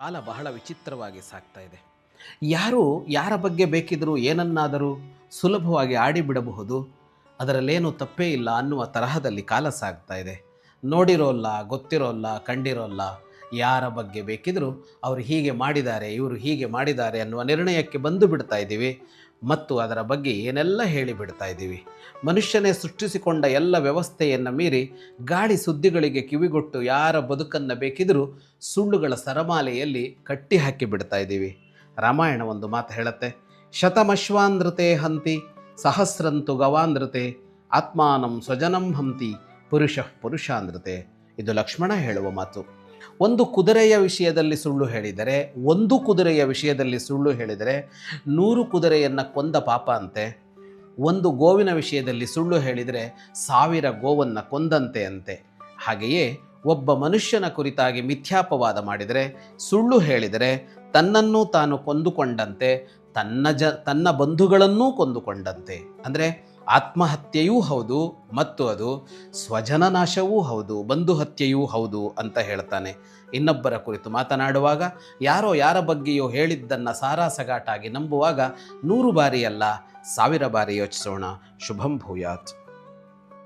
ಕಾಲ ಬಹಳ ವಿಚಿತ್ರವಾಗಿ ಸಾಗ್ತಾ ಇದೆ. ಯಾರು ಯಾರ ಬಗ್ಗೆ ಬೇಕಿದ್ದರೂ ಏನನ್ನಾದರೂ ಸುಲಭವಾಗಿ ಆಡಿಬಿಡಬಹುದು, ಅದರಲ್ಲೇನೂ ತಪ್ಪೇ ಇಲ್ಲ ಅನ್ನುವ ತರಹದಲ್ಲಿ ಕಾಲ ಸಾಗ್ತಾ ಇದೆ. ನೋಡಿರೋಲ್ಲ, ಗೊತ್ತಿರೋಲ್ಲ, ಕಂಡಿರೋಲ್ಲ, ಯಾರ ಬಗ್ಗೆ ಬೇಕಿದ್ದರೂ ಅವರು ಹೀಗೆ ಮಾಡಿದ್ದಾರೆ, ಇವರು ಹೀಗೆ ಮಾಡಿದ್ದಾರೆ ಅನ್ನುವ ನಿರ್ಣಯಕ್ಕೆ ಬಂದು ಬಿಡ್ತಾ ಇದ್ದೀವಿ ಮತ್ತು ಅದರ ಬಗ್ಗೆ ಏನೆಲ್ಲ ಹೇಳಿಬಿಡ್ತಾ ಇದ್ದೀವಿ. ಮನುಷ್ಯನೇ ಸೃಷ್ಟಿಸಿಕೊಂಡ ಎಲ್ಲ ವ್ಯವಸ್ಥೆಯನ್ನು ಮೀರಿ ಗಾಳಿ ಸುದ್ದಿಗಳಿಗೆ ಕಿವಿಗೊಟ್ಟು ಯಾರ ಬದುಕನ್ನು ಬೇಕಿದ್ದರೂ ಸುಳ್ಳುಗಳ ಸರಮಾಲೆಯಲ್ಲಿ ಕಟ್ಟಿ ಹಾಕಿ ಬಿಡ್ತಾ ಇದ್ದೀವಿ. ರಾಮಾಯಣ ಒಂದು ಮಾತು ಹೇಳುತ್ತೆ, ಶತಮಶ್ವಾಂಧೃತೆ ಹಂತಿ ಸಹಸ್ರಂತು ಗವಾಂಧೃತೆ ಆತ್ಮಾನಂ ಸ್ವಜನಂ ಹಂತಿ ಪುರುಷಾಂಧೃತೆ. ಇದು ಲಕ್ಷ್ಮಣ ಹೇಳುವ ಮಾತು. ಒಂದು ಕುದುರೆಯ ವಿಷಯದಲ್ಲಿ ಸುಳ್ಳು ಹೇಳಿದರೆ, ಒಂದು ಕುದುರೆಯ ವಿಷಯದಲ್ಲಿ ಸುಳ್ಳು ಹೇಳಿದರೆ 100 ಕುದುರೆಯನ್ನು ಕೊಂದ ಪಾಪ ಅಂತೆ. ಒಂದು ಗೋವಿನ ವಿಷಯದಲ್ಲಿ ಸುಳ್ಳು ಹೇಳಿದರೆ 1000 ಗೋವನ್ನು ಕೊಂದಂತೆ ಅಂತೆ. ಹಾಗೆಯೇ ಒಬ್ಬ ಮನುಷ್ಯನ ಕುರಿತಾಗಿ ಮಿಥ್ಯಾಪವಾದ ಮಾಡಿದರೆ, ಸುಳ್ಳು ಹೇಳಿದರೆ ತನ್ನನ್ನು ತಾನು ಕೊಂದುಕೊಂಡಂತೆ, ತನ್ನ ಬಂಧುಗಳನ್ನೂ ಕೊಂದುಕೊಂಡಂತೆ. ಅಂದರೆ ಆತ್ಮಹತ್ಯೆಯೂ ಹೌದು ಮತ್ತು ಅದು ಸ್ವಜನನಾಶವೂ ಹೌದು, ಬಂಧು ಹತ್ಯೆಯೂ ಹೌದು ಅಂತ ಹೇಳ್ತಾನೆ. ಇನ್ನೊಬ್ಬರ ಕುರಿತು ಮಾತನಾಡುವಾಗ ಯಾರೋ ಯಾರ ಬಗ್ಗೆಯೋ ಹೇಳಿದ್ದನ್ನು ಸಾರಾಸಗಾಟಾಗಿ ನಂಬುವಾಗ 100 ಬಾರಿ ಅಲ್ಲ 1000 ಬಾರಿ ಯೋಚಿಸೋಣ. ಶುಭಂ ಭೂಯಾತ್.